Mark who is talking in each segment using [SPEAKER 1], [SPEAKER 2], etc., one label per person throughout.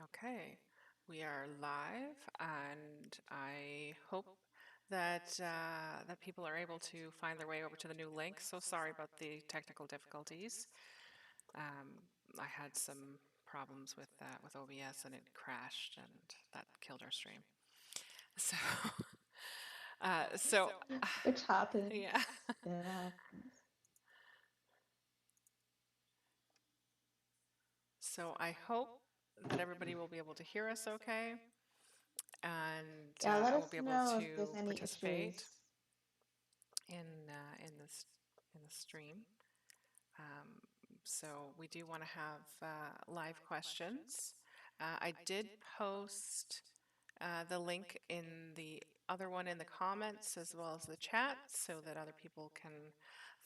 [SPEAKER 1] Okay, we are live, and I hope that people are able to find their way over to the new link. So sorry about the technical difficulties. Um, I had some problems with OBS, and it crashed, and that killed our stream. So, uh, so
[SPEAKER 2] Which happens.
[SPEAKER 1] yeah.
[SPEAKER 2] It happens.
[SPEAKER 1] So I hope that everybody will be able to hear us okay, and
[SPEAKER 2] Yeah, let
[SPEAKER 1] I will be
[SPEAKER 2] us
[SPEAKER 1] able
[SPEAKER 2] know if there's
[SPEAKER 1] to
[SPEAKER 2] any
[SPEAKER 1] participate
[SPEAKER 2] issues.
[SPEAKER 1] in this in the stream. Um, so we do want to have live questions. I did post the link in the other one in the comments as well as the chat so that other people can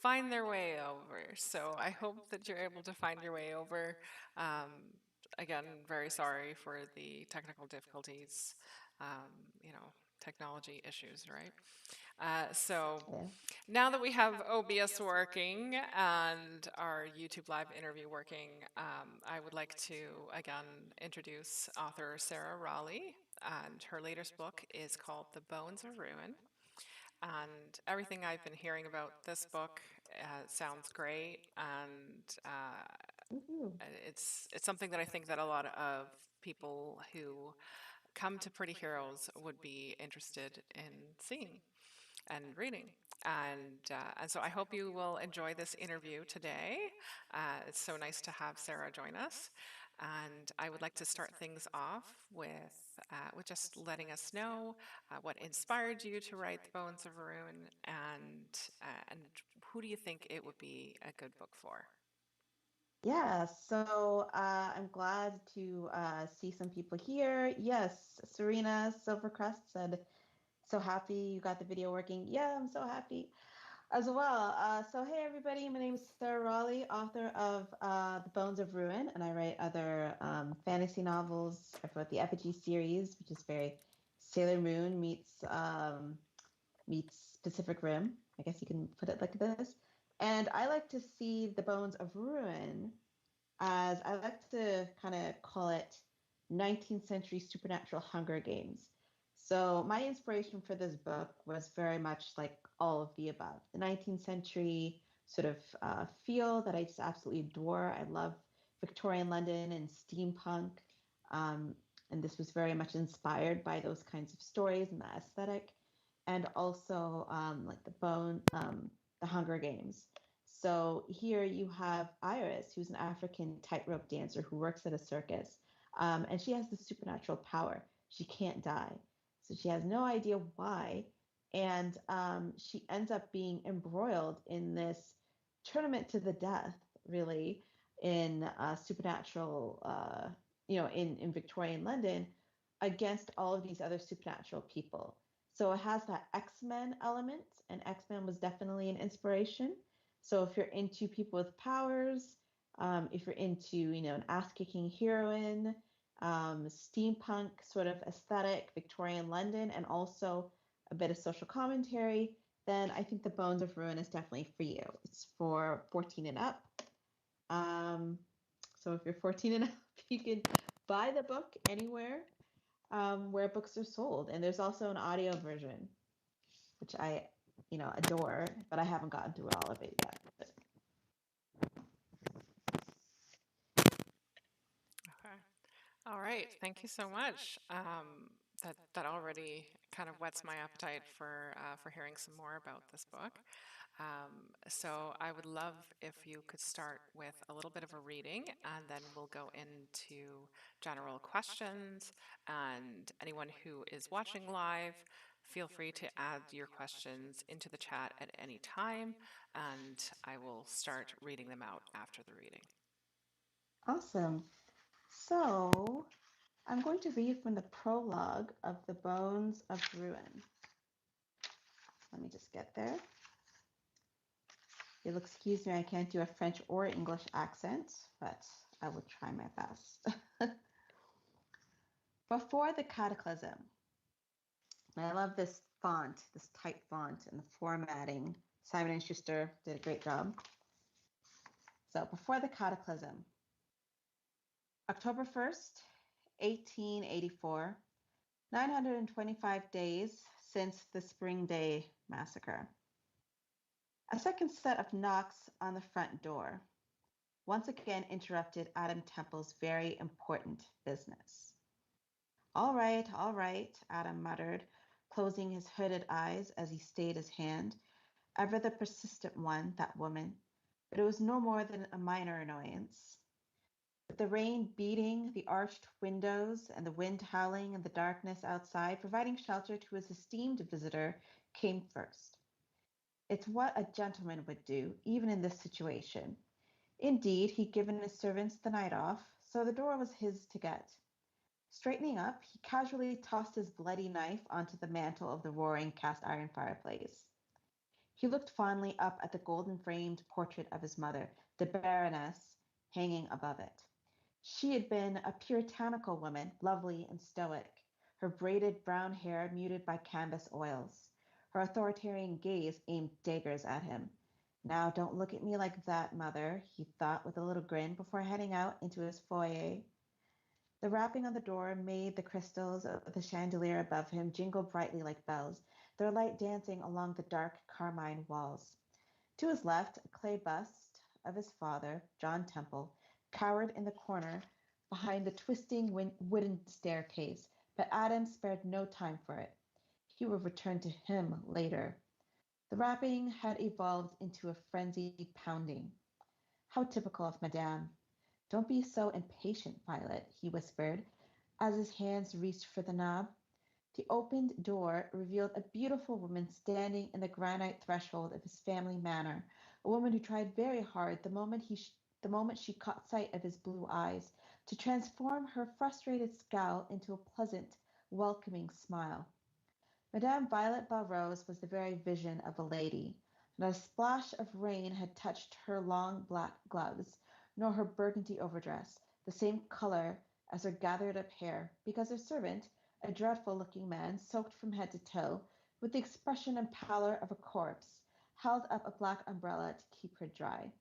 [SPEAKER 1] find their way over. So I hope that you're able to find your way over. Um, Again, very sorry for the technical difficulties, technology issues, right? So
[SPEAKER 2] Yeah.
[SPEAKER 1] now that we have OBS working and our YouTube Live interview working, I would like to again introduce author Sarah Raughley. And her latest book is called The Bones of Ruin. And everything I've been hearing about this book sounds great, and
[SPEAKER 2] Woohoo.
[SPEAKER 1] it's something that I think that a lot of people who come to Pretty Heroes would be interested in seeing and reading. And so I hope you will enjoy this interview today. It's so nice to have Sarah join us. And I would like to start things off with just letting us know what inspired you to write The Bones of Ruin, and who do you think it would be a good book for?
[SPEAKER 2] Yeah, so I'm glad to see some people here. Yes, Serena Silvercrest said, so happy you got the video working. Yeah, I'm so happy as well. So hey everybody, my name is Sarah Raleigh, author of The Bones of Ruin, and I write other fantasy novels. I wrote the Effigy Series, which is very Sailor Moon meets Pacific Rim. I guess you can put it like this. And I like to see The Bones of Ruin as I like to kind of call it 19th century supernatural Hunger Games. So my inspiration for this book was very much like all of the above. The 19th century sort of feel that I just absolutely adore. I love Victorian London and steampunk. Um, and this was very much inspired by those kinds of stories and the aesthetic, and also like the Hunger Games. So here you have Iris, who's an African tightrope dancer who works at a circus, and she has the supernatural power. She can't die. So she has no idea why. And she ends up being embroiled in this tournament to the death, really, in supernatural, in Victorian London against all of these other supernatural people. So it has that X-Men element, and X-Men was definitely an inspiration. So if you're into people with powers, if you're into, an ass-kicking heroine, steampunk sort of aesthetic, Victorian London, and also a bit of social commentary, then I think The Bones of Ruin is definitely for you. It's for 14 and up. Um, so if you're 14 and up, you can buy the book anywhere where books are sold. And there's also an audio version, which I, adore, but I haven't gotten through all of it yet. But
[SPEAKER 1] Okay. All right. Thank you so much. That already kind of whets my appetite for hearing some more about this book. So I would love if you could start with a little bit of a reading, and then we'll go into general questions. And anyone who is watching live, feel free to add your questions into the chat at any time, and I will start reading them out after the reading.
[SPEAKER 2] awesome. So I'm going to read from the prologue of The Bones of Ruin. Let me just get there. You'll excuse me, I can't do a French or English accent, but I will try my best. Before the Cataclysm. And I love this font, this type font, and the formatting. Simon & Schuster did a great job. So before the Cataclysm. October 1st, 1884, 925 days since the Spring Day Massacre. A second set of knocks on the front door once again interrupted Adam Temple's very important business. All right, Adam muttered, closing his hooded eyes as he stayed his hand. Ever the persistent one, that woman. But it was no more than a minor annoyance. With the rain beating the arched windows and the wind howling in the darkness outside, providing shelter to his esteemed visitor came first. It's what a gentleman would do, even in this situation. Indeed, he'd given his servants the night off, so the door was his to get. Straightening up, he casually tossed his bloody knife onto the mantel of the roaring cast iron fireplace. He looked fondly up at the golden framed portrait of his mother, the Baroness, hanging above it. She had been a puritanical woman, lovely and stoic, her braided brown hair muted by canvas oils. Her authoritarian gaze aimed daggers at him. Now, don't look at me like that, mother, he thought with a little grin before heading out into his foyer. The rapping on the door made the crystals of the chandelier above him jingle brightly like bells, their light dancing along the dark carmine walls. To his left, a clay bust of his father, John Temple, cowered in the corner behind the twisting wooden staircase, but Adam spared no time for it. He would return to him later. The rapping had evolved into a frenzied pounding. How typical of Madame. Don't be so impatient, Violet, he whispered, as his hands reached for the knob. The opened door revealed a beautiful woman standing in the granite threshold of his family manor, a woman who tried very hard the moment she caught sight of his blue eyes to transform her frustrated scowl into a pleasant, welcoming smile. Madame Violet Belrose was the very vision of a lady. Not a splash of rain had touched her long black gloves, nor her burgundy overdress, the same color as her gathered up hair, because her servant, a dreadful looking man, soaked from head to toe, with the expression and pallor of a corpse, held up a black umbrella to keep her dry.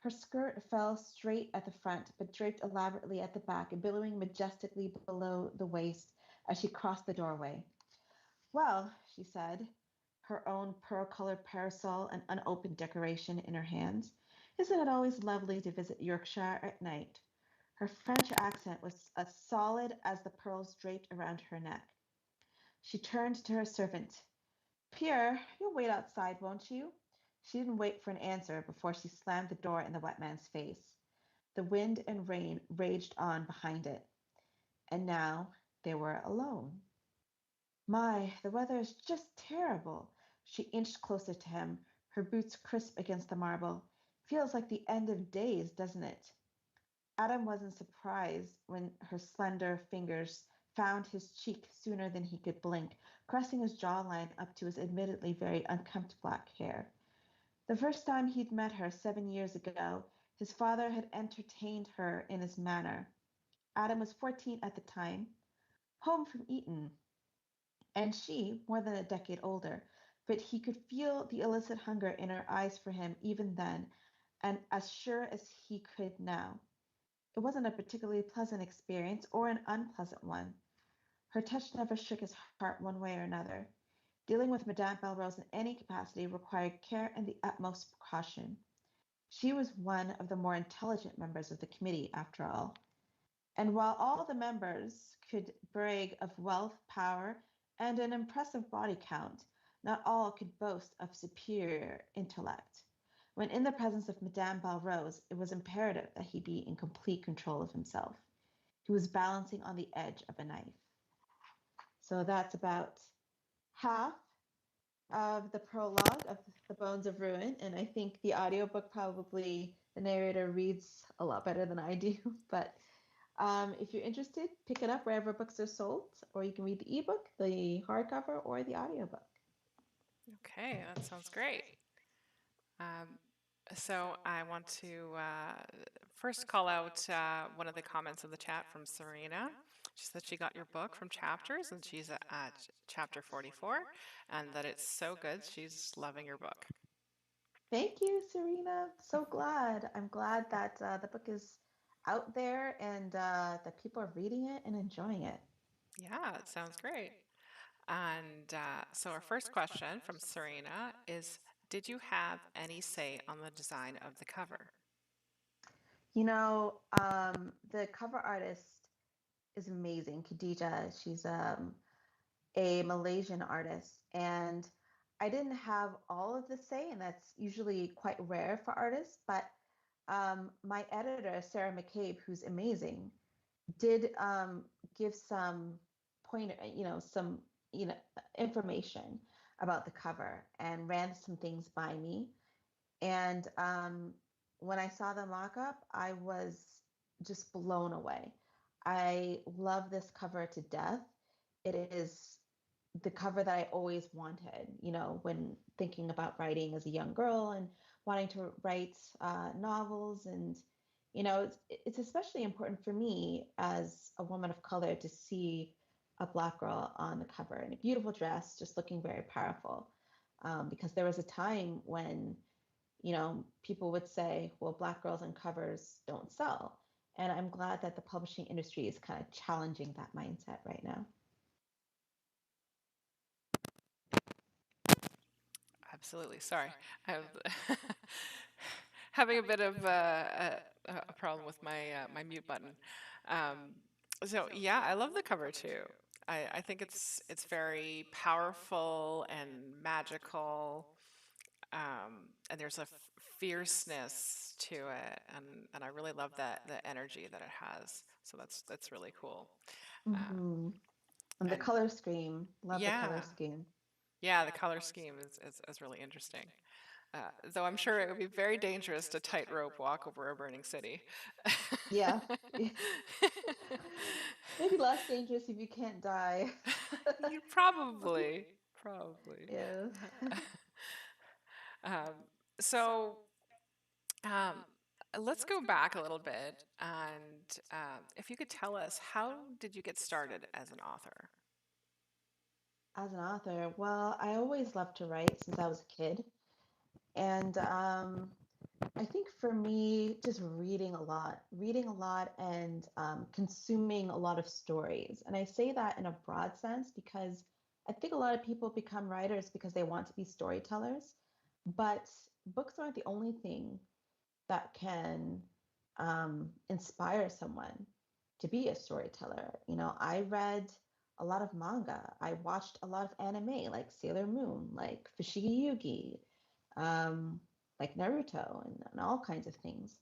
[SPEAKER 2] Her skirt fell straight at the front, but draped elaborately at the back and billowing majestically below the waist as she crossed the doorway. Well, she said, her own pearl-colored parasol and unopened decoration in her hands, isn't it always lovely to visit Yorkshire at night? Her French accent was as solid as the pearls draped around her neck. She turned to her servant. Pierre, you'll wait outside, won't you? She didn't wait for an answer before she slammed the door in the wet man's face. The wind and rain raged on behind it. And now they were alone. My, the weather is just terrible. She inched closer to him, her boots crisp against the marble. Feels like the end of days, doesn't it? Adam wasn't surprised when her slender fingers found his cheek sooner than he could blink, caressing his jawline up to his admittedly very unkempt black hair. The first time he'd met her 7 years ago, his father had entertained her in his manor. Adam was 14 at the time, home from Eton, and she more than a decade older, but he could feel the illicit hunger in her eyes for him even then, and as sure as he could now. It wasn't a particularly pleasant experience or an unpleasant one. Her touch never shook his heart one way or another. Dealing with Madame Belrose in any capacity required care and the utmost precaution. She was one of the more intelligent members of the committee, after all. And while all the members could brag of wealth, power, and an impressive body count, not all could boast of superior intellect. When in the presence of Madame Belrose, it was imperative that he be in complete control of himself. He was balancing on the edge of a knife. So that's about half of the prologue of The Bones of Ruin, and I think the audiobook probably the narrator reads a lot better than I do, but if you're interested, pick it up wherever books are sold, or you can read the ebook, the hardcover, or the audiobook.
[SPEAKER 1] Okay, that sounds great. Um, so I want to first call out one of the comments in the chat from Serena. She said she got your book from Chapters, and she's at chapter 44, and that it's so good. She's loving your book.
[SPEAKER 2] Thank you, Serena. So glad. I'm glad that the book is out there and that people are reading it and enjoying it.
[SPEAKER 1] Yeah, it sounds great. And so our first question from Serena is, did you have any say on the design of the cover?
[SPEAKER 2] The cover artist is amazing. Khadija, she's a Malaysian artist, and I didn't have all of the say, and that's usually quite rare for artists. But my editor, Sarah McCabe, who's amazing, did give some point, some you know information about the cover and ran some things by me. And when I saw the mock-up, I was just blown away. I love this cover to death. It is the cover that I always wanted, when thinking about writing as a young girl and wanting to write novels. And, it's especially important for me as a woman of color to see a Black girl on the cover in a beautiful dress, just looking very powerful. Because there was a time when, people would say, well, Black girls on covers don't sell. And I'm glad that the publishing industry is kind of challenging that mindset right now.
[SPEAKER 1] Absolutely. Sorry. I'm having a bit of a problem with my mute button. Um, so yeah, I love the cover too. I think it's very powerful and magical, and there's a fierceness to it, and I really love that the energy that it has. So that's really cool. Um,
[SPEAKER 2] Hmm. And the
[SPEAKER 1] and
[SPEAKER 2] color scheme, love the
[SPEAKER 1] yeah,
[SPEAKER 2] color scheme.
[SPEAKER 1] yeah, the color scheme is really interesting. Though I'm sure it would be very dangerous to tightrope walk over a burning city.
[SPEAKER 2] Yeah. Maybe less dangerous if you can't die.
[SPEAKER 1] You probably, probably.
[SPEAKER 2] Yeah.
[SPEAKER 1] Um, so um, let's go back a little bit, and if you could tell us, how did you get started as an author?
[SPEAKER 2] As an author, well, I always loved to write since I was a kid. And I think for me, just reading a lot and consuming a lot of stories. And I say that in a broad sense because I think a lot of people become writers because they want to be storytellers. But books aren't the only thing that can inspire someone to be a storyteller. I read a lot of manga. I watched a lot of anime like Sailor Moon, like Fushigi Yugi, um, like Naruto, and all kinds of things.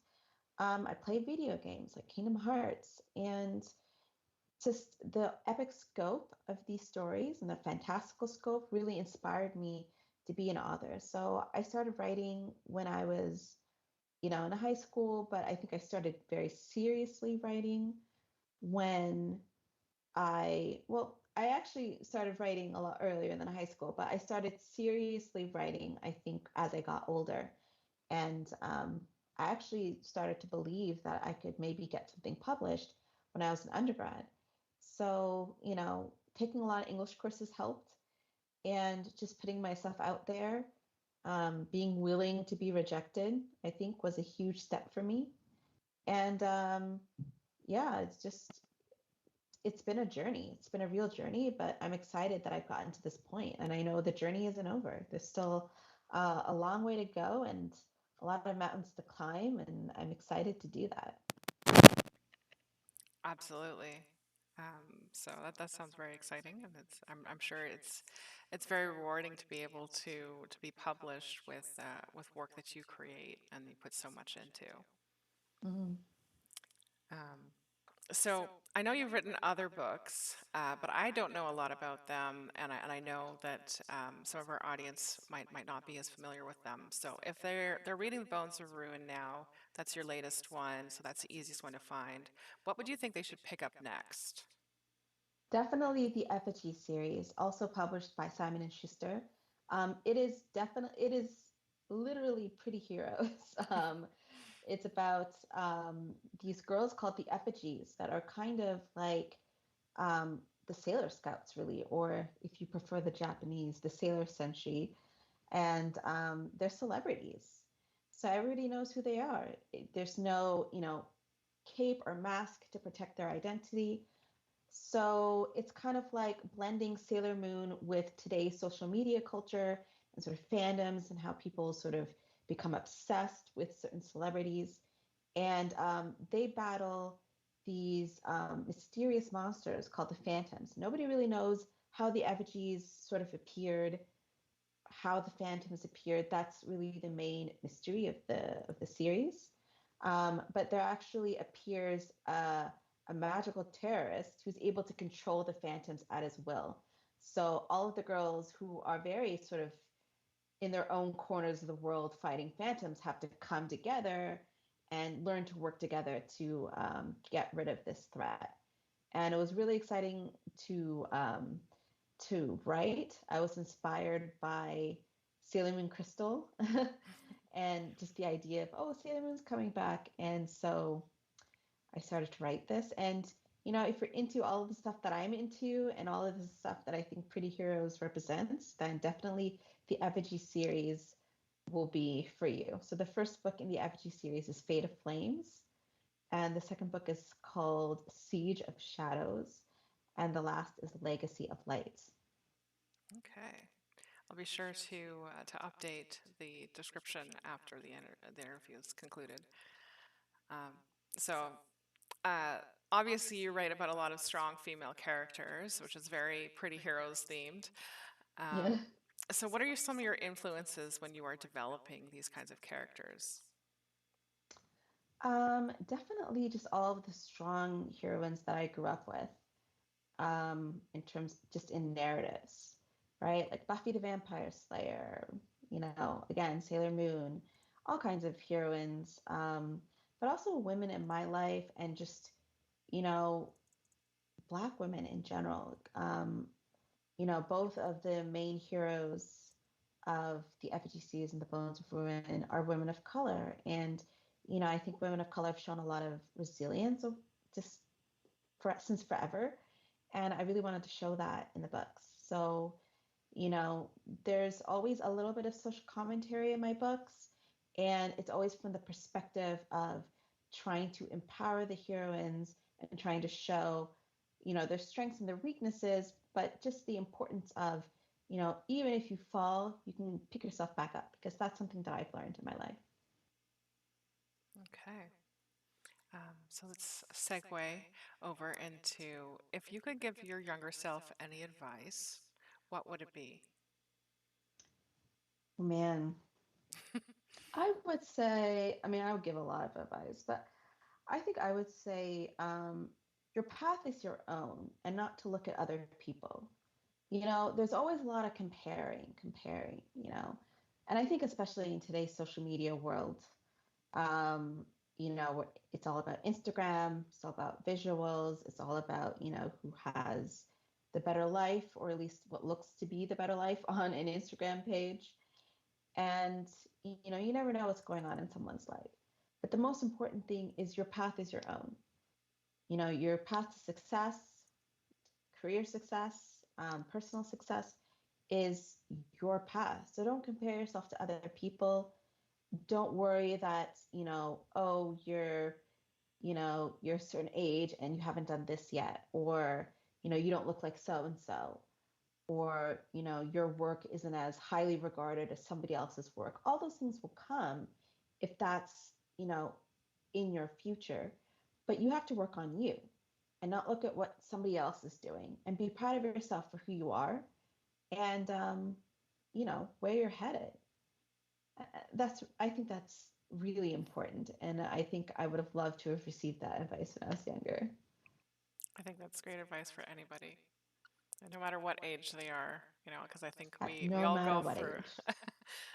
[SPEAKER 2] I played video games like Kingdom Hearts, and just the epic scope of these stories and the fantastical scope really inspired me to be an author. So I started writing when I was, in high school, but I think I started very seriously writing when I actually started writing a lot earlier than high school, but I started seriously writing, I think, as I got older. And I actually started to believe that I could maybe get something published when I was an undergrad. So, taking a lot of English courses helped and just putting myself out there, being willing to be rejected, I think was a huge step for me. And yeah, it's been a journey. It's been a real journey, but I'm excited that I've gotten to this point, and I know the journey isn't over. There's still a long way to go and a lot of mountains to climb, and I'm excited to do that.
[SPEAKER 1] Absolutely. So that sounds very exciting, and I'm sure it's very rewarding to be able to be published with work that you create and you put so much into.
[SPEAKER 2] Mhm.
[SPEAKER 1] Um, so I know you've written other books, but I don't know a lot about them, and I know that some of our audience might not be as familiar with them. So if they're reading The Bones of Ruin now, that's your latest one, so that's the easiest one to find. What would you think they should pick up next?
[SPEAKER 2] Definitely the Effigy series, also published by Simon and Schuster. It is literally pretty heroes. It's about these girls called the Effigies that are kind of like the Sailor Scouts, really, or if you prefer the Japanese, the Sailor Senshi, and they're celebrities. So everybody knows who they are. There's no, cape or mask to protect their identity. So it's kind of like blending Sailor Moon with today's social media culture and sort of fandoms and how people sort of become obsessed with certain celebrities. And they battle these mysterious monsters called the Phantoms. Nobody really knows how the effigies sort of appeared, how the Phantoms appeared. That's really the main mystery of the series. But there actually appears a magical terrorist who's able to control the Phantoms at his will. So all of the girls who are very sort of in their own corners of the world fighting phantoms have to come together and learn to work together to get rid of this threat. And it was really exciting to write. I was inspired by Sailor Moon Crystal and just the idea of, oh, Sailor Moon's coming back. And so I started to write this. And, if you're into all of the stuff that I'm into and all of the stuff that I think Pretty Heroes represents, then definitely the Effigy series will be for you. So the first book in the Effigy series is Fate of Flames. And the second book is called Siege of Shadows. And the last is Legacy of Light.
[SPEAKER 1] Okay. I'll be sure to update the description after the interview is concluded. Um, so, uh, obviously, you write about a lot of strong female characters, which is very Pretty Heroes themed. Um,
[SPEAKER 2] Yeah.
[SPEAKER 1] so, what are some of your influences when you are developing these kinds of characters?
[SPEAKER 2] Definitely just all of the strong heroines that I grew up with, in terms just in narratives, right? Like Buffy the Vampire Slayer, again, Sailor Moon, all kinds of heroines, but also women in my life and just, you know, Black women in general. Both of the main heroes of the Effigy Series and the Bones of Ruin are women of color. And, I think women of color have shown a lot of resilience just since forever. And I really wanted to show that in the books. So, you know, there's always a little bit of social commentary in my books. And it's always from the perspective of trying to empower the heroines and trying to show, their strengths and their weaknesses, but just the importance of, even if you fall, you can pick yourself back up because that's something that I've learned in my life.
[SPEAKER 1] Okay. So let's segue over into if you could give your younger self any advice, what would it be?
[SPEAKER 2] Man, I would say, I mean, I would give a lot of advice, but I think I would say your path is your own and not to look at other people. There's always a lot of comparing. And I think especially in today's social media world, it's all about Instagram, it's all about visuals, it's all about, who has the better life, or at least what looks to be the better life on an Instagram page. And, you never know what's going on in someone's life. But the most important thing is your path is your own. Your path to success, career success, personal success is your path. So don't compare yourself to other people. Don't worry that, oh, you're a certain age and you haven't done this yet, or, you don't look like so and so, or, your work isn't as highly regarded as somebody else's work. All those things will come if that's, in your future. But you have to work on you and not look at what somebody else is doing and be proud of yourself for who you are and, where you're headed. I think that's really important. And I think I would have loved to have received that advice when I was younger.
[SPEAKER 1] I think that's great advice for anybody, and no matter what age they are, because I think we
[SPEAKER 2] No
[SPEAKER 1] all
[SPEAKER 2] matter
[SPEAKER 1] go
[SPEAKER 2] what
[SPEAKER 1] through,
[SPEAKER 2] age.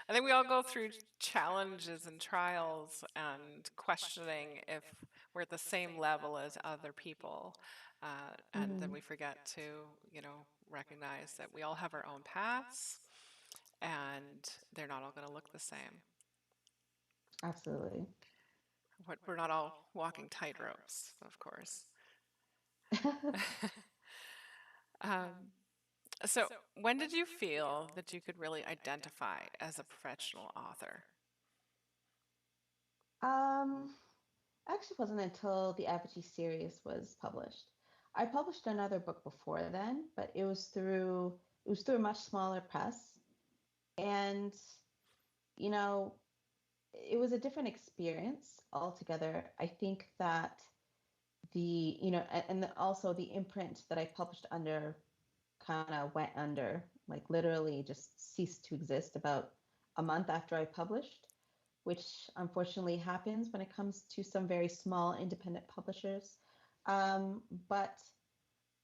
[SPEAKER 1] I think we all go through challenges and trials and questioning if we're at the same level as other people. And then
[SPEAKER 2] Hmm.
[SPEAKER 1] we forget to, recognize that we all have our own paths and they're not all going to look the same.
[SPEAKER 2] Absolutely.
[SPEAKER 1] We're not all walking tightropes, of course. Um, so, when did you feel that you could really identify as a professional author?
[SPEAKER 2] um, actually wasn't until the Effigy series was published. I published another book before then, but it was through a much smaller press, and you know, it was a different experience altogether. I think that also the imprint that I published under kind of went under, like literally just ceased to exist about a month after I published, which unfortunately happens when it comes to some very small independent publishers. Um, but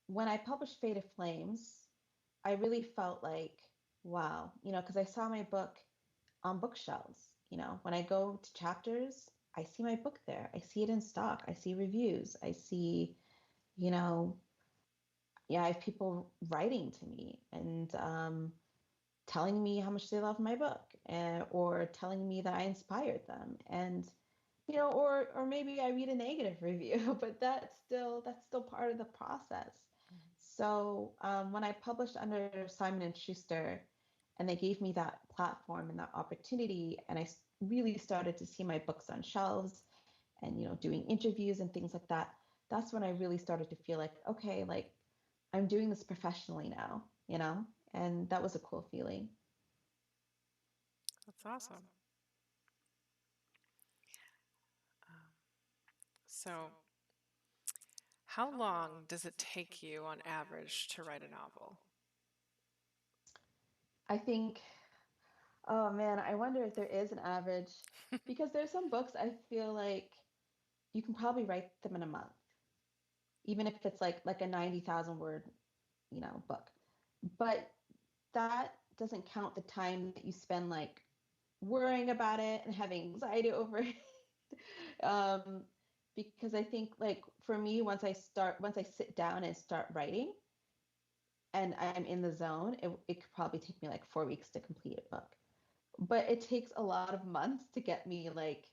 [SPEAKER 2] when I published Fate of Flames, I really felt like, wow, because I saw my book on bookshelves. When I go to chapters, I see my book there. I see it in stock. I see reviews. I see, you know, yeah, I have people writing to me and telling me how much they love my book, or telling me that I inspired them, and or maybe I read a negative review, but that's still part of the process. So when I published under Simon and Schuster, and they gave me that platform and that opportunity, and I really started to see my books on shelves, and doing interviews and things like that. That's when I really started to feel like, okay, like I'm doing this professionally now, and that was a cool feeling.
[SPEAKER 1] That's awesome. Um, so, how long does it take you on average to write a novel?
[SPEAKER 2] I think, oh man, I wonder if there is an average, because there's some books I feel like you can probably write them in a month, even if it's like a 90,000 word, book. But that doesn't count the time that you spend like worrying about it and having anxiety over it. um, because I think, like, for me, once I sit down and start writing and I'm in the zone, it could probably take me like 4 weeks to complete a book. But it takes a lot of months to get me like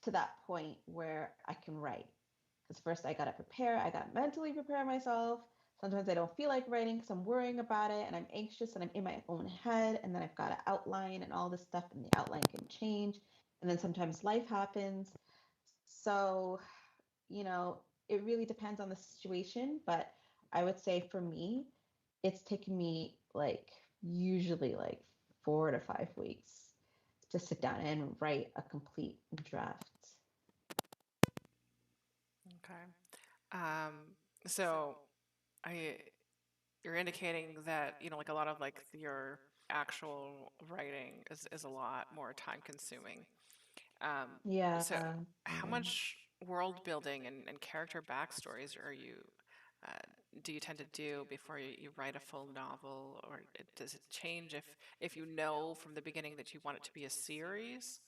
[SPEAKER 2] to that point where I can write. Because first I got to prepare, I got to mentally prepare myself. Sometimes I don't feel like writing because I'm worrying about it and I'm anxious and I'm in my own head. And then I've got to outline and all this stuff, and the outline can change. And then sometimes life happens. So, you know, it really depends on the situation. But I would say for me, it's taken me like usually like 4 to 5 weeks to sit down and write a complete draft.
[SPEAKER 1] Okay. Um, so I you're indicating that, like a lot of like your actual writing is a lot more time consuming. Um,
[SPEAKER 2] Yeah,
[SPEAKER 1] so how
[SPEAKER 2] yeah.
[SPEAKER 1] much world building and character backstories uh, do you tend to do before you write a full novel, or does it change if you know from the beginning that you want it to be a series?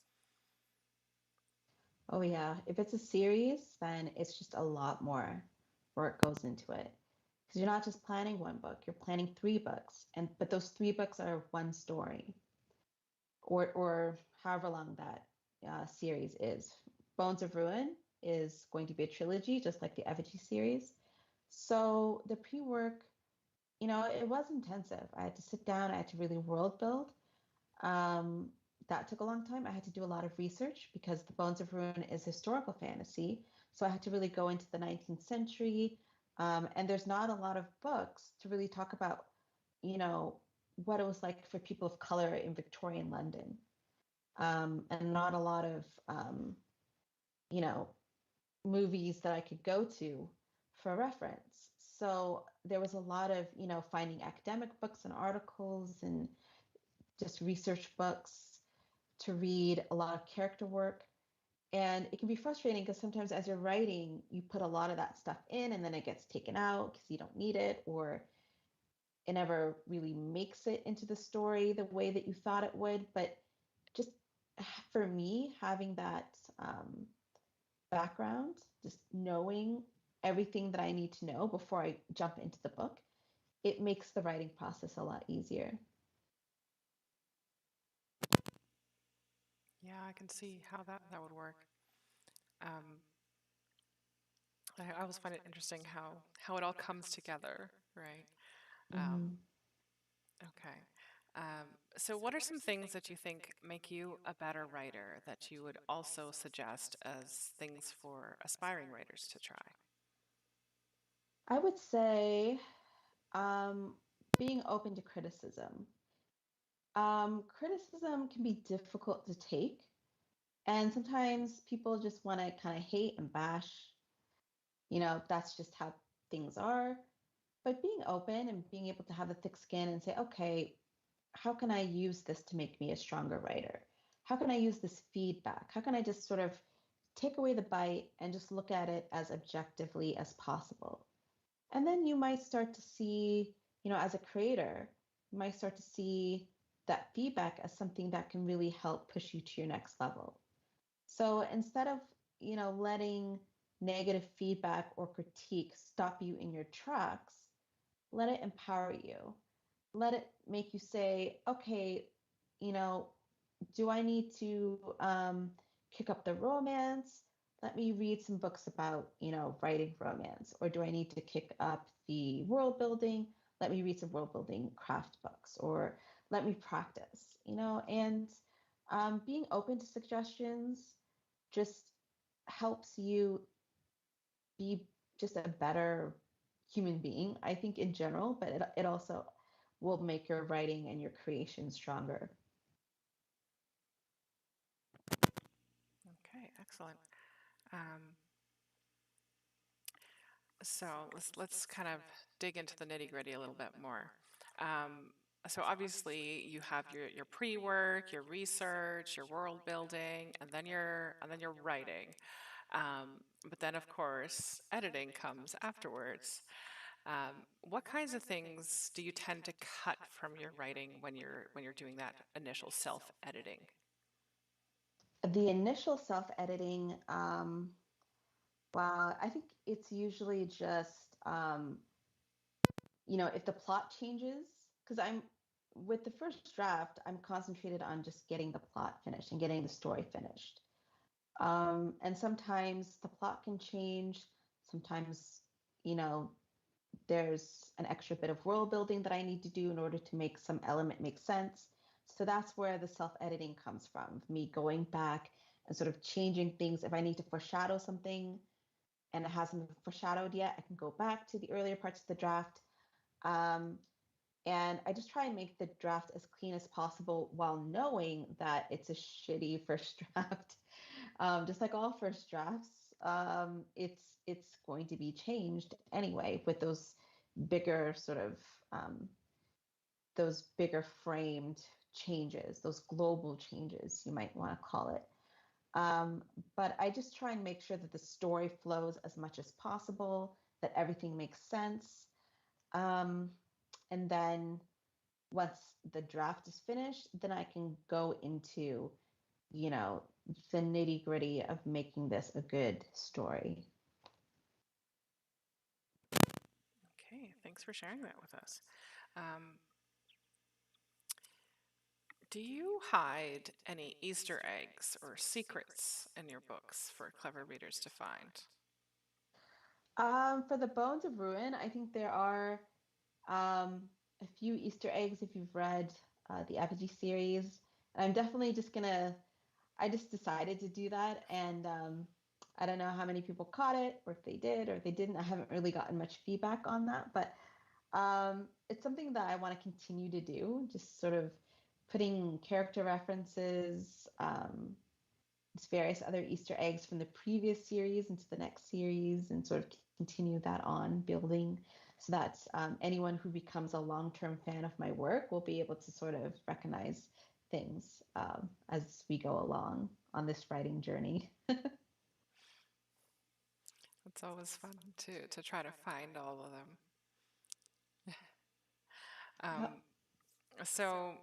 [SPEAKER 2] Oh yeah. If it's a series, then it's just a lot more work goes into it. Because you're not just planning one book, you're planning 3 books. But those 3 books are one story, or however long that series is. Bones of Ruin is going to be a trilogy, just like the Effigy series. So the pre-work, it was intensive. I had to sit down, I had to really world build. Um, that took a long time. I had to do a lot of research because the Bones of Ruin is historical fantasy. So I had to really go into the 19th century. And there's not a lot of books to really talk about, you know, what it was like for people of color in Victorian London. And not a lot of, you know, movies that I could go to for reference. So there was a lot of, finding academic books and articles and just research books to read, a lot of character work. And it can be frustrating because sometimes as you're writing, you put a lot of that stuff in and then it gets taken out because you don't need it, or it never really makes it into the story the way that you thought it would. But just for me, having that background, just knowing everything that I need to know before I jump into the book, it makes the writing process a lot easier.
[SPEAKER 1] Yeah, I can see how that would work. Um, I always find it interesting how it all comes together, right? Um,
[SPEAKER 2] Mm-hmm.
[SPEAKER 1] okay. Um, So, what are some things that you think make you a better writer that you would also suggest as things for aspiring writers to try?
[SPEAKER 2] I would say um, being open to criticism. Criticism can be difficult to take, and sometimes people just want to kind of hate and bash. That's just how things are. But being open and being able to have a thick skin and say, okay, how can I use this to make me a stronger writer? How can I use this feedback? How can I just sort of take away the bite and just look at it as objectively as possible? And then you might start to see, as a creator, you might start to see that feedback as something that can really help push you to your next level. So instead of, letting negative feedback or critique stop you in your tracks, let it empower you. Let it make you say, okay, you know, do I need to kick up the romance? Let me read some books about, writing romance. Or do I need to kick up the world building? Let me read some world building craft books. Or let me practice, and being open to suggestions just helps you be just a better human being, I think, in general, but it also will make your writing and your creation stronger.
[SPEAKER 1] Okay, excellent. Um, so let's kind of dig into the nitty gritty a little bit more. Um, so obviously you have your pre-work, your research, your world building, and then your writing. But then of course editing comes afterwards. What kinds of things do you tend to cut from your writing when you're doing that initial self-editing?
[SPEAKER 2] The initial self editing, well, I think it's usually just, if the plot changes, because with the first draft, I'm concentrated on just getting the plot finished and getting the story finished. And sometimes the plot can change. Sometimes, you know, there's an extra bit of world building that I need to do in order to make some element make sense. So that's where the self editing comes from, me going back and sort of changing things. If I need to foreshadow something and it hasn't been foreshadowed yet, I can go back to the earlier parts of the draft. Um, and I just try and make the draft as clean as possible while knowing that it's a shitty first draft. Just like all first drafts, it's going to be changed anyway with bigger sort of um, those bigger framed changes, those global changes, you might want to call it. But I just try and make sure that the story flows as much as possible, that everything makes sense. Um, and then once the draft is finished, then I can go into, you know, the nitty gritty of making this a good story.
[SPEAKER 1] Okay, thanks for sharing that with us. Um, do you hide any Easter eggs or secrets in your books for clever readers to find?
[SPEAKER 2] For the Bones of Ruin, I think there are um, a few Easter eggs if you've read the Effigy series. And I'm definitely just gonna, I just decided to do that. And I don't know how many people caught it, or if they did, or if they didn't. I haven't really gotten much feedback on that. But it's something that I want to continue to do, just sort of putting character references, various other Easter eggs from the previous series into the next series, and sort of continue that on building so that anyone who becomes a long-term fan of my work will be able to sort of recognize things as we go along on this writing journey.
[SPEAKER 1] It's always fun to try to find all of them.
[SPEAKER 2] Yep.
[SPEAKER 1] Um, so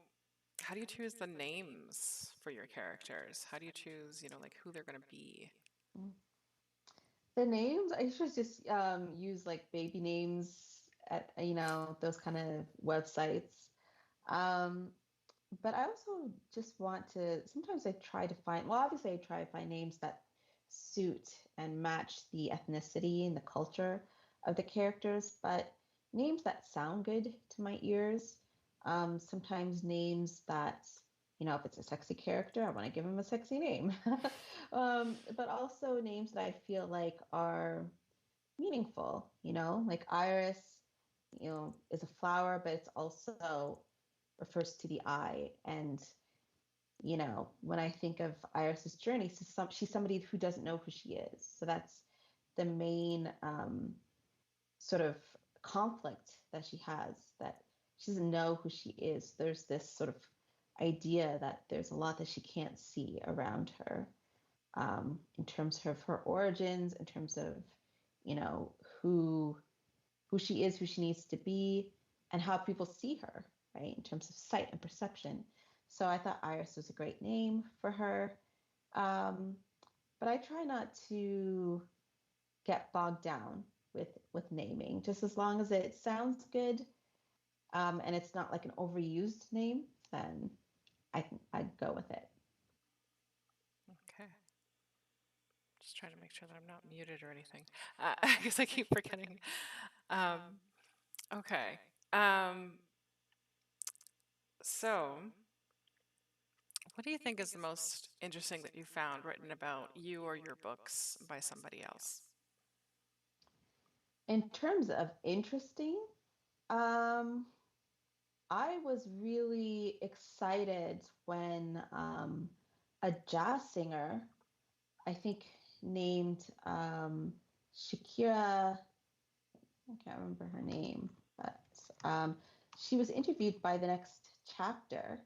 [SPEAKER 1] how do you choose the names for your characters? How do you choose, like who they're going to be?
[SPEAKER 2] The names, I should just use like baby names at, those kind of websites. Um, but I also just want to, sometimes I try to find, well, obviously I try to find names that suit and match the ethnicity and the culture of the characters, but names that sound good to my ears. Sometimes names that, if it's a sexy character, I want to give him a sexy name. But also names that I feel like are meaningful, like Iris, is a flower, but it's also refers to the eye. And, when I think of Iris's journey, she's somebody who doesn't know who she is. So that's the main sort of conflict that she has, that she doesn't know who she is. There's this sort of idea that there's a lot that she can't see around her, in terms of her origins, in terms of, you know, who who she is, who she needs to be, and how people see her, right? In terms of sight and perception. So I thought Iris was a great name for her. Um, but I try not to get bogged down with naming, just as long as it sounds good, and it's not like an overused name, then I'd go with it.
[SPEAKER 1] Okay. Just trying to make sure that I'm not muted or anything. Because I keep forgetting. Um, okay. Um, so, what do you think is the most interesting that you found written about you or your books by somebody else?
[SPEAKER 2] In terms of interesting, um, I was really excited when a jazz singer, I think named Shakira, I can't remember her name, but um, she was interviewed by the next chapter,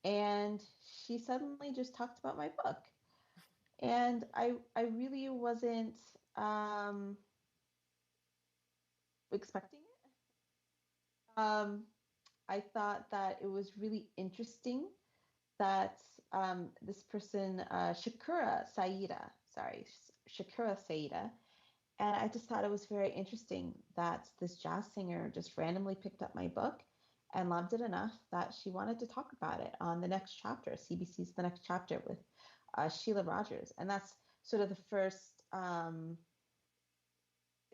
[SPEAKER 2] and she suddenly just talked about my book. And I really wasn't um, expecting it. I thought that it was really interesting that this person, Shakura Saida, and I just thought it was very interesting that this jazz singer just randomly picked up my book and loved it enough that she wanted to talk about it on the next chapter, CBC's The Next Chapter with Sheila Rogers. And that's sort of the first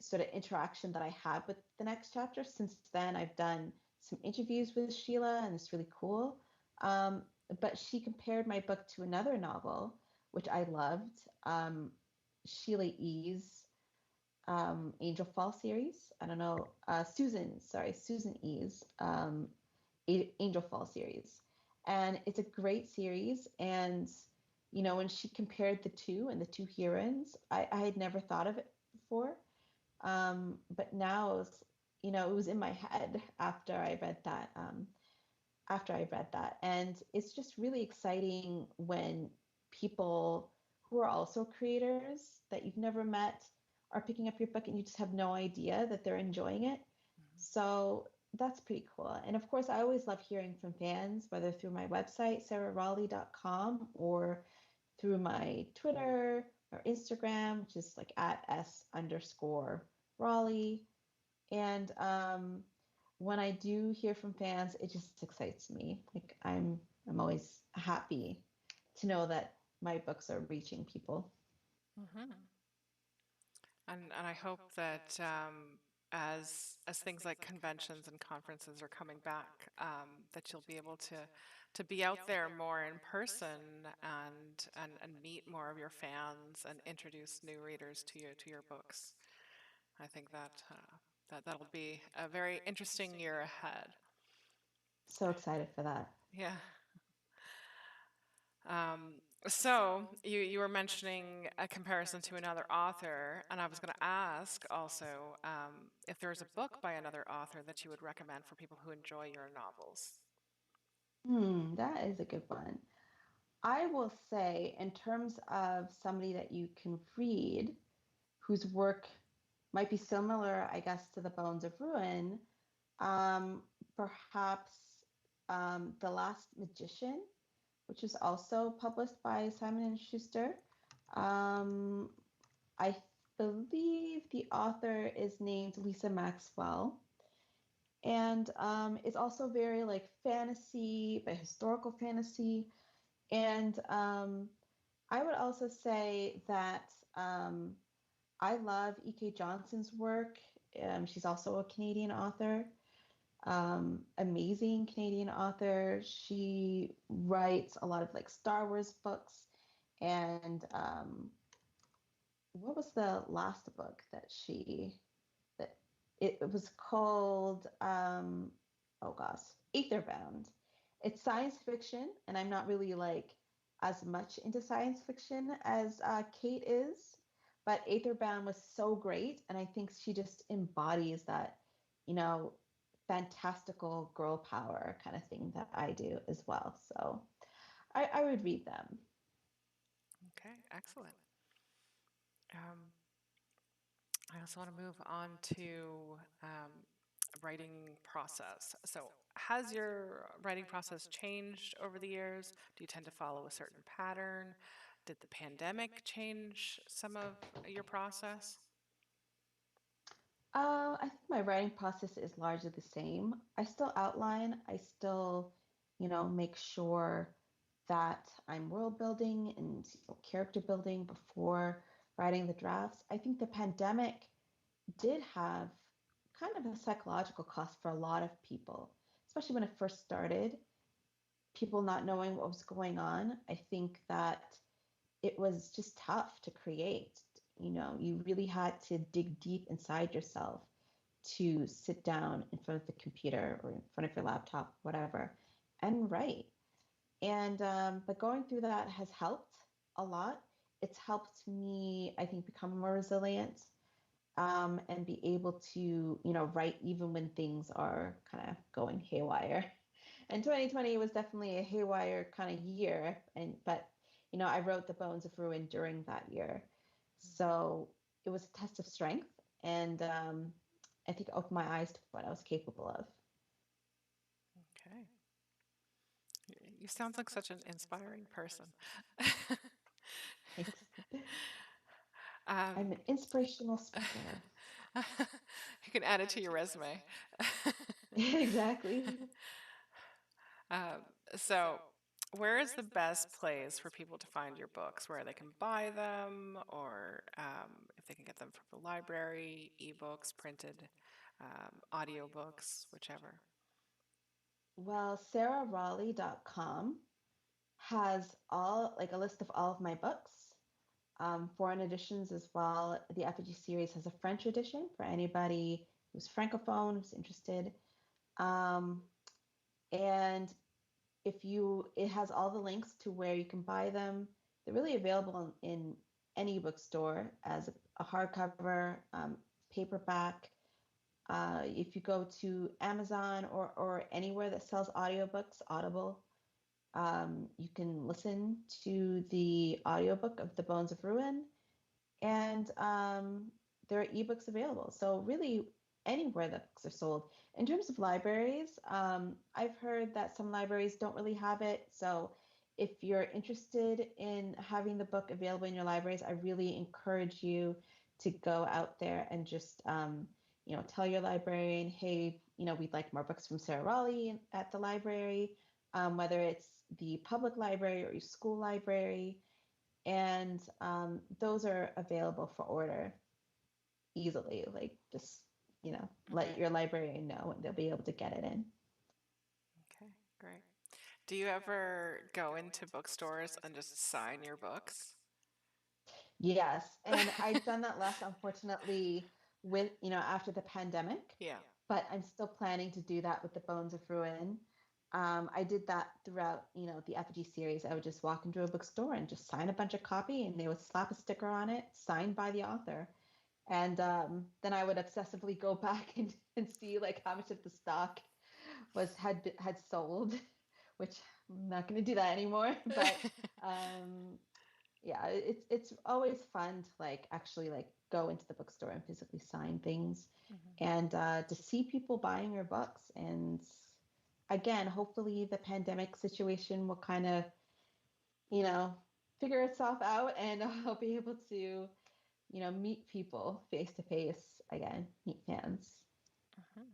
[SPEAKER 2] sort of interaction that I had with the next chapter. Since then, I've done some interviews with Sheila, and it's really cool. Um, but she compared my book to another novel, which I loved, Sheila E.'s Angel Fall series. I don't know, Susan E.'s Angel Fall series. And it's a great series. And, when she compared the two and the two heroines, I had never thought of it before. But now it was in my head after I read that. And it's just really exciting when people who are also creators that you've never met are picking up your book and you just have no idea that they're enjoying it. So that's pretty cool. And of course, I always love hearing from fans, whether through my website, sarahrawley.com, or through my Twitter or Instagram, which is like at S_Rawley. And when I do hear from fans, it just excites me. Like I'm always happy to know that my books are reaching people.
[SPEAKER 1] Hmm. And I hope that as things like conventions and conferences are coming back, that you'll be able to be out there more in person and meet more of your fans and introduce new readers to your books. I think that'll be a very interesting year ahead.
[SPEAKER 2] So excited for that.
[SPEAKER 1] Yeah. Um, so you were mentioning a comparison to another author, and I was going to ask also if there was a book by another author that you would recommend for people who enjoy your novels.
[SPEAKER 2] That is a good one. I will say, in terms of somebody that you can read whose work might be similar, I guess, to The Bones of Ruin, um, perhaps The Last Magician, which is also published by Simon and Schuster. Um, I believe the author is named Lisa Maxwell, and it's also very like fantasy, but historical fantasy. And I would also say that I love E.K. Johnson's work. She's also a Canadian author. Amazing Canadian author. She writes a lot of like Star Wars books. And what was the last book that that it was called? Oh gosh, Aetherbound. It's science fiction, and I'm not really like as much into science fiction as Kate is, but Aetherbound was so great, and I think she just embodies that, you know, fantastical girl power kind of thing that I do as well. So I would read them.
[SPEAKER 1] Okay, excellent. Um, I also want to move on to writing process. So, has your writing process changed over the years? Do you tend to follow a certain pattern? Did the pandemic change some of your process?
[SPEAKER 2] I think my writing process is largely the same. I still outline, I still, make sure that I'm world building and character building before writing the drafts. I think the pandemic did have kind of a psychological cost for a lot of people, especially when it first started, people not knowing what was going on. I think that it was just tough to create. You really had to dig deep inside yourself to sit down in front of the computer or in front of your laptop, whatever, and write. And but going through that has helped a lot. It's helped me, I think, become more resilient, and be able to, write even when things are kind of going haywire. And 2020 was definitely a haywire kind of year, but I wrote The Bones of Ruin during that year, so it was a test of strength, and I think it opened my eyes to what I was capable of.
[SPEAKER 1] Okay. You sound like such an inspiring person.
[SPEAKER 2] Thanks. I'm
[SPEAKER 1] Um,
[SPEAKER 2] an inspirational speaker.
[SPEAKER 1] you can add it to your resume.
[SPEAKER 2] Exactly.
[SPEAKER 1] Um, so, where is the best place for people to find your books? Where they can buy them, or if they can get them from the library, ebooks, printed, audiobooks, whichever.
[SPEAKER 2] Well, sarahrawley.com has all like a list of all of my books, foreign editions as well. The Effigy series has a French edition for anybody who's francophone, who's interested. Um, and it has all the links to where you can buy them. They're really available in any bookstore as a hardcover, paperback. If you go to Amazon or anywhere that sells audiobooks, Audible, you can listen to the audiobook of The Bones of Ruin, and there are ebooks available. So really, anywhere that books are sold. In terms of libraries, I've heard that some libraries don't really have it. So if you're interested in having the book available in your libraries, I really encourage you to go out there and just tell your librarian, hey, we'd like more books from Sarah Raleigh at the library, whether it's the public library or your school library, and those are available for order easily. Like just let
[SPEAKER 1] Okay.
[SPEAKER 2] your librarian know, and they'll be able to get it in.
[SPEAKER 1] Okay, great. Do you ever go into bookstores and just sign your books?
[SPEAKER 2] Yes, and I've done that less, unfortunately, with after the pandemic,
[SPEAKER 1] Yeah.
[SPEAKER 2] but I'm still planning to do that with the Bones of Ruin. I did that throughout, the Effigy series. I would just walk into a bookstore and just sign a bunch of copy, and they would slap a sticker on it, signed by the author. And then I would obsessively go back and see like how much of the stock had sold, which I'm not going to do that anymore. But um, yeah, it's always fun to like actually like go into the bookstore and physically sign things,
[SPEAKER 1] Mhm.
[SPEAKER 2] and to see people buying your books. And again, hopefully the pandemic situation will kind of you know figure itself out, and I'll be able to meet people face to face again, meet fans.
[SPEAKER 1] Mhm.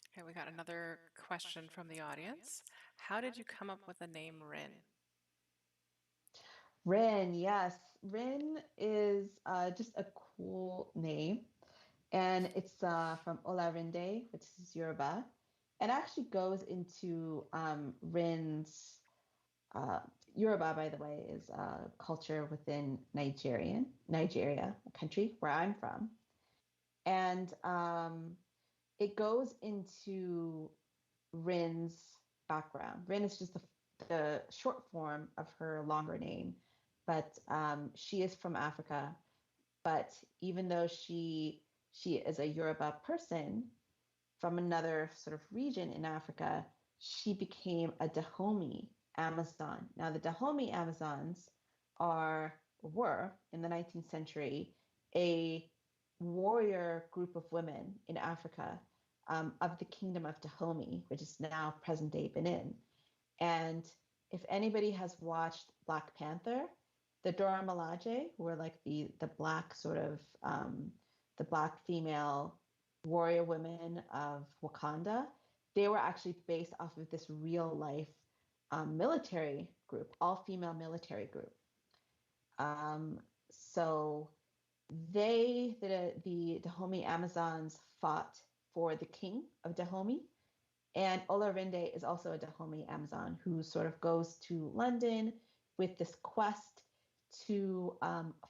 [SPEAKER 1] Okay, we got another question from the audience. How did you come up with the name Rin?
[SPEAKER 2] Rin, yes. Rin is just a cool name. And it's from Olarinde, which is Yoruba. and actually goes into Rin's uh, Yoruba, by the way, is culture within Nigeria, a country where I'm from, and it goes into Rin's background. Rin is just the short form of her longer name, but she is from Africa. But even though she is a Yoruba person from another sort of region in Africa, she became a Dahomey Amazon. Now, the Dahomey Amazons were in the 19th century a warrior group of women in Africa of the kingdom of Dahomey, which is now present day Benin. And if anybody has watched Black Panther, the Dora Milaje, who were like the black sort of the black female warrior women of Wakanda, they were actually based off of this real life military group, all female military group. Um, so the Dahomey Amazons fought for the king of Dahomey, and Olarinde is also a Dahomey Amazon who sort of goes to London with this quest to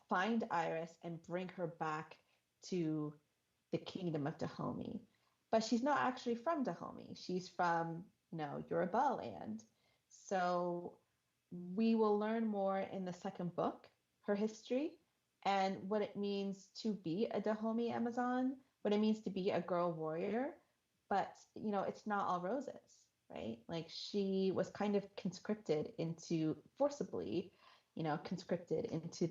[SPEAKER 2] find Iris and bring her back to the kingdom of Dahomey. But she's not actually from Dahomey. She's from, Yoruba land. So we will learn more in the second book, her history, and what it means to be a Dahomey Amazon, what it means to be a girl warrior. But, it's not all roses, right? Like she was kind of conscripted forcibly, conscripted into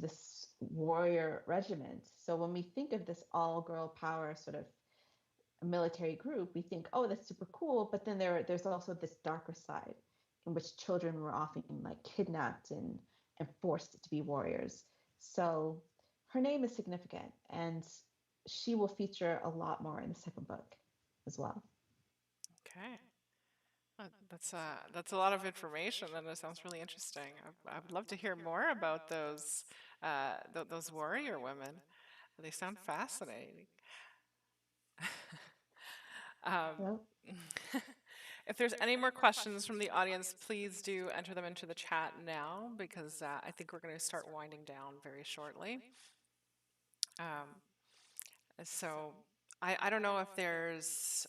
[SPEAKER 2] this warrior regiment. So when we think of this all girl power sort of military group, we think, oh, that's super cool. But then there's also this darker side in which children were often like kidnapped and forced to be warriors. So her name is significant, and she will feature a lot more in the second book as well.
[SPEAKER 1] Okay. That's a lot of information, and it sounds really interesting. I would love to hear more about those warrior women. They sound fascinating. Um,
[SPEAKER 2] Well,
[SPEAKER 1] if there's any more questions from the audience, please do enter them into the chat now because I think we're going to start winding down very shortly. Um, so I don't know if there's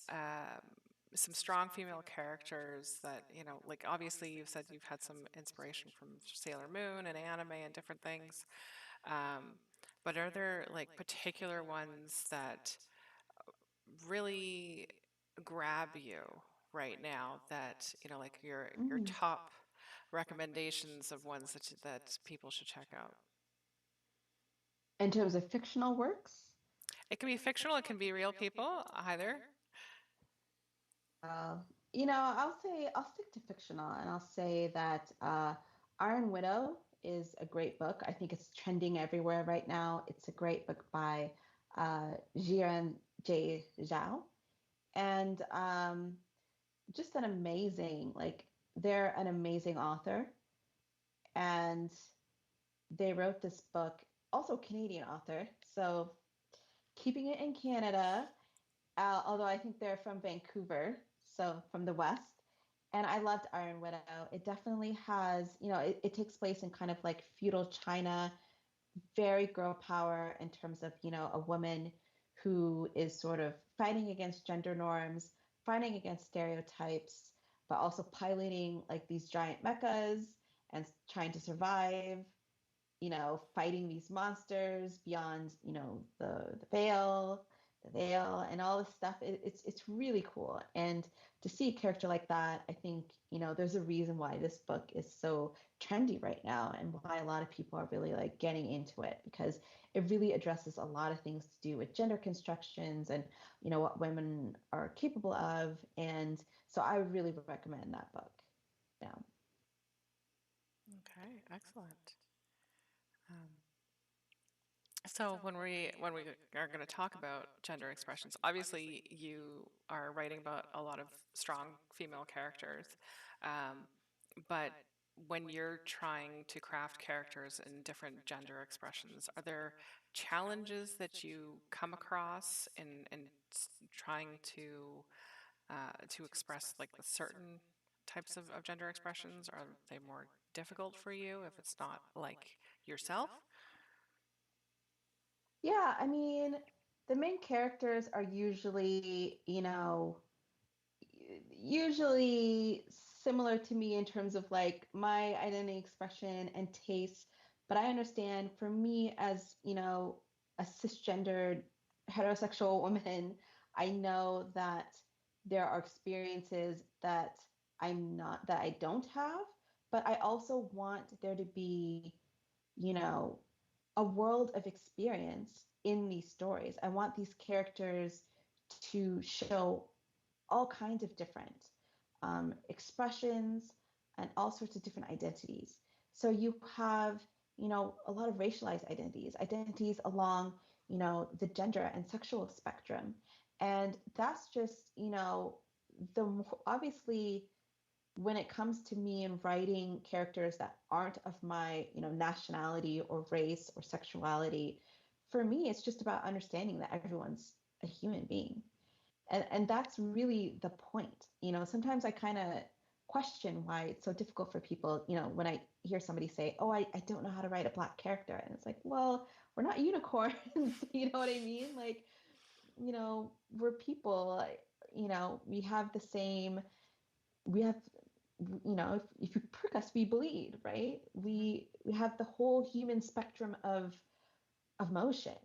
[SPEAKER 1] some strong female characters that, like obviously you've said you've had some inspiration from Sailor Moon and anime and different things. Um, but are there like particular ones that really grab you right now that, like your
[SPEAKER 2] mm.
[SPEAKER 1] top recommendations of ones that people should check out?
[SPEAKER 2] In terms of fictional works,
[SPEAKER 1] It can be fictional, it can be real people, either.
[SPEAKER 2] uh, I'll stick to fictional, and I'll say that Iron Widow is a great book. I think it's trending everywhere right now. It's a great book by Jiren J. Zhao, and just an amazing, like, they're an amazing author, and they wrote this book, also Canadian author, so keeping it in Canada, although I think they're from Vancouver, so from the West. And I loved Iron Widow. It definitely has, it takes place in kind of like feudal China, very girl power in terms of, a woman who is sort of fighting against gender norms, fighting against stereotypes, but also piloting like these giant mechas and trying to survive, fighting these monsters beyond, the veil, and all this stuff. It's really cool. And to see a character like that, I think, there's a reason why this book is so trendy right now and why a lot of people are really like getting into it, because it really addresses a lot of things to do with gender constructions and, what women are capable of. And so I would really recommend that book. Yeah.
[SPEAKER 1] Okay, excellent. Um, so when we are going to talk about gender expressions, obviously you are writing about a lot of strong female characters, but when you're trying to craft characters in different gender expressions, are there challenges that you come across in trying to express like the certain types of gender expressions? Are they more difficult for you if it's not like yourself?
[SPEAKER 2] Yeah, I mean, the main characters are usually, usually similar to me in terms of like my identity expression and taste. But I understand for me as, a cisgendered heterosexual woman, I know that there are experiences that that I don't have, but I also want there to be, you know, a world of experience in these stories. I want these characters to show all kinds of different expressions and all sorts of different identities. So you have, a lot of racialized identities, identities along, the gender and sexual spectrum. And that's just, obviously when it comes to me and writing characters that aren't of my, nationality or race or sexuality, for me, it's just about understanding that everyone's a human being. And that's really the point. Sometimes I kind of question why it's so difficult for people, when I hear somebody say, oh, I don't know how to write a black character. And it's like, well, we're not unicorns. You know what I mean? Like, we're people, we have the same, we have, if you prick us, we bleed, right? We have the whole human spectrum of motion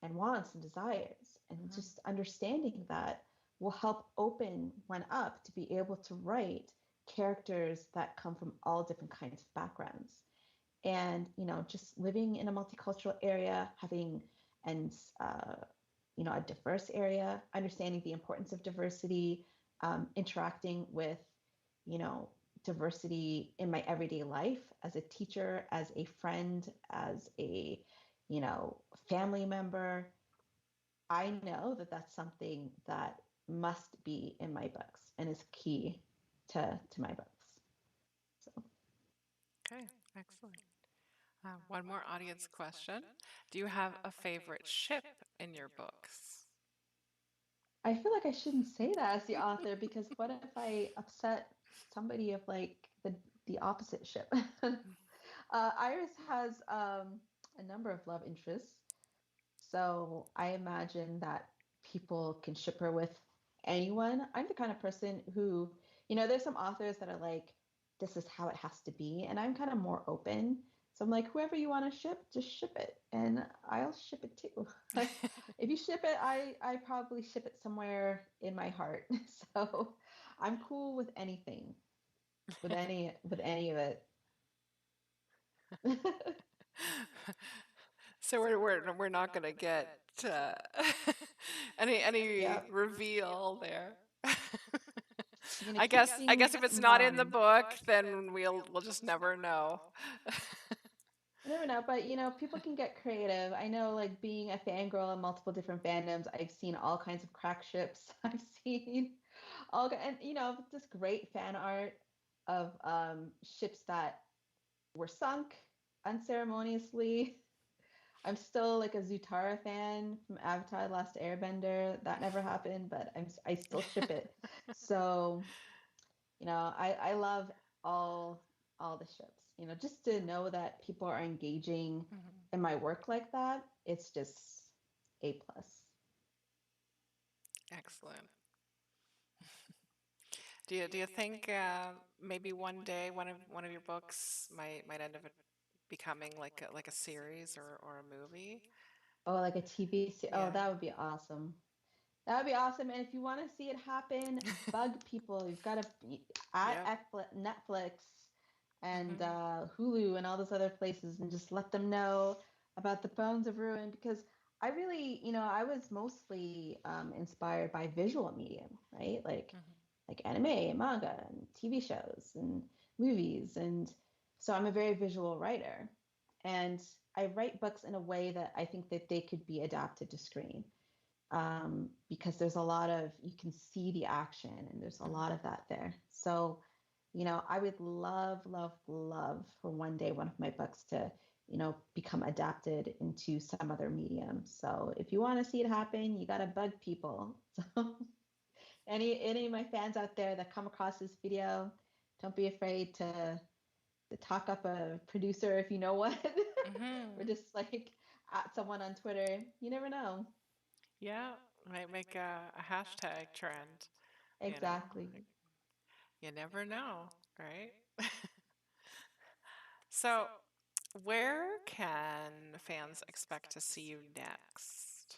[SPEAKER 2] and wants and desires, and
[SPEAKER 1] Mhm.
[SPEAKER 2] just understanding that will help open one up to be able to write characters that come from all different kinds of backgrounds. And just living in a multicultural area, having and a diverse area, understanding the importance of diversity, interacting with you know diversity in my everyday life as a teacher, as a friend, as a family member. I know that that's something that must be in my books and is key to my books. So
[SPEAKER 1] Okay, excellent. One more audience question. Do you have a favorite ship in your books?
[SPEAKER 2] I feel like I shouldn't say that as the author, because what if I upset somebody of like the opposite ship? Iris has a number of love interests, so I imagine that people can ship her with anyone. I'm the kind of person who, there's some authors that are like, this is how it has to be. And I'm kind of more open. So I'm like, whoever you want to ship, just ship it. And I'll ship it too. If you ship it, I probably ship it somewhere in my heart. So I'm cool with anything, with any of it.
[SPEAKER 1] So we're not gonna get uh, any
[SPEAKER 2] Yep.
[SPEAKER 1] reveal there.
[SPEAKER 2] I'm gonna
[SPEAKER 1] I
[SPEAKER 2] keep
[SPEAKER 1] I
[SPEAKER 2] things
[SPEAKER 1] guess if it's not in the
[SPEAKER 2] mum.
[SPEAKER 1] book, then we'll just never know.
[SPEAKER 2] I never know, but people can get creative. I know, like being a fangirl in multiple different fandoms, I've seen all kinds of crack ships. I've seen and just great fan art of ships that were sunk unceremoniously. I'm still like a Zutara fan from Avatar: The Last Airbender. That never happened, but I still ship it. So I love all the ships. Just to know that people are engaging
[SPEAKER 1] Mhm.
[SPEAKER 2] in my work like that, it's just A plus.
[SPEAKER 1] Excellent. Do you think maybe one day one of your books might end up becoming like a series or a movie?
[SPEAKER 2] Oh, like a TV series. Oh,
[SPEAKER 1] Yeah.
[SPEAKER 2] that would be awesome. That would be awesome. And if you want to see it happen, bug people. You've got to
[SPEAKER 1] Yep.
[SPEAKER 2] at Netflix and
[SPEAKER 1] Hmm.
[SPEAKER 2] Hulu and all those other places, and just let them know about the Bones of Ruin, because I really, I was mostly inspired by visual medium, right?
[SPEAKER 1] Hmm.
[SPEAKER 2] Like anime and manga and TV shows and movies, and so I'm a very visual writer, and I write books in a way that I think that they could be adapted to screen, because there's a lot of, you can see the action and there's a lot
[SPEAKER 1] Hmm.
[SPEAKER 2] of that there. So, I would love, love, love for one day one of my books to, become adapted into some other medium. So if you want to see it happen, you got to bug people. So any of my fans out there that come across this video, don't be afraid to talk up a producer if you know one, or
[SPEAKER 1] Hmm.
[SPEAKER 2] just like at someone on Twitter. You never know.
[SPEAKER 1] Yeah, might make a hashtag trend, you know.
[SPEAKER 2] Exactly.
[SPEAKER 1] Like, you never know, right? So, where can fans expect to see you next?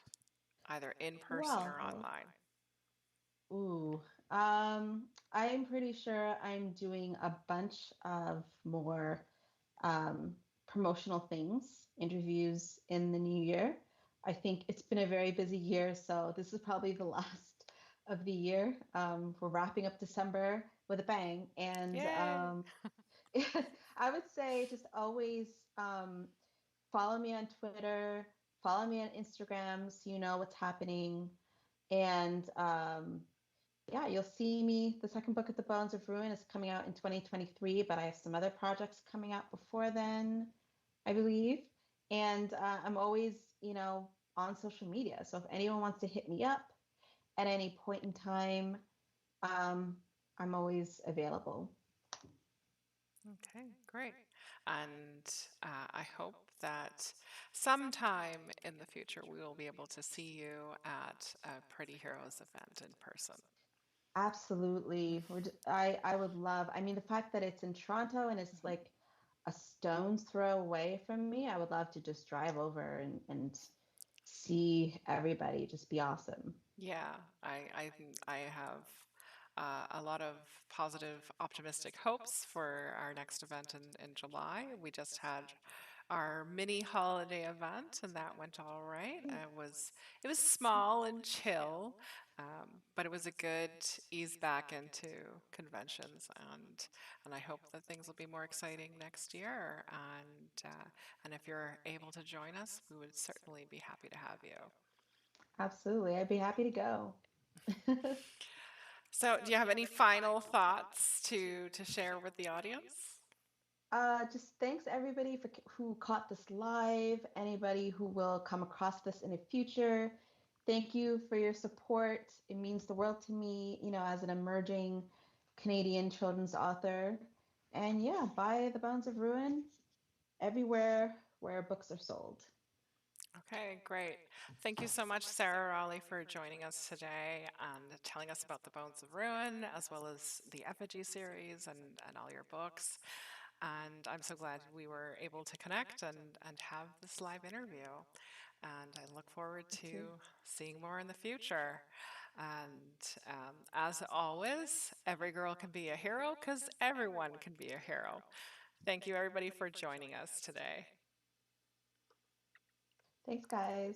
[SPEAKER 1] Either in person or
[SPEAKER 2] Well,
[SPEAKER 1] online?
[SPEAKER 2] ooh, I am pretty sure I'm doing a bunch of more um, promotional things, interviews in the new year. I think it's been a very busy year, so this is probably the last of the year. We're wrapping up December with a bang, and
[SPEAKER 1] Yay!
[SPEAKER 2] I would say just always follow me on Twitter, follow me on Instagram, so you know what's happening, and yeah, you'll see me. The second book of the Bones of Ruin is coming out in 2023, but I have some other projects coming out before then, I believe. And I'm always, on social media. So if anyone wants to hit me up at any point in time, um, I'm always available.
[SPEAKER 1] Okay, great. And I hope that sometime in the future we will be able to see you at a Pretty Heroes event in person.
[SPEAKER 2] Absolutely. I would love, I mean, the fact that it's in Toronto and it's
[SPEAKER 1] Mhm.
[SPEAKER 2] like a stone's throw away from me, I would love to just drive over and see everybody. Just be awesome.
[SPEAKER 1] Yeah, I have a lot of positive, optimistic hopes for our next event in July. We just had our mini holiday event, and that went all right. It was small and chill, but it was a good ease back into conventions, and I hope that things will be more exciting next year. And if you're able to join us, we would certainly be happy to have you.
[SPEAKER 2] Absolutely. I'd be happy to go.
[SPEAKER 1] So, do you have any final thoughts to share with the audience?
[SPEAKER 2] Just thanks everybody for who caught this live, anybody who will come across this in the future. Thank you for your support. It means the world to me, as an emerging Canadian children's author. And yeah, buy The Bones of Ruin everywhere where books are sold.
[SPEAKER 1] Okay, great. Thank you so much, Sarah Raleigh, for joining us today and telling us about the Bones of Ruin, as well as the Effigy series and all your books. And I'm so glad we were able to connect and have this live interview. And I look forward
[SPEAKER 2] Me
[SPEAKER 1] to
[SPEAKER 2] too.
[SPEAKER 1] seeing more in the future. And as always, every girl can be a hero because everyone can be a hero. Thank you, everybody, for joining us today.
[SPEAKER 2] Thanks, guys.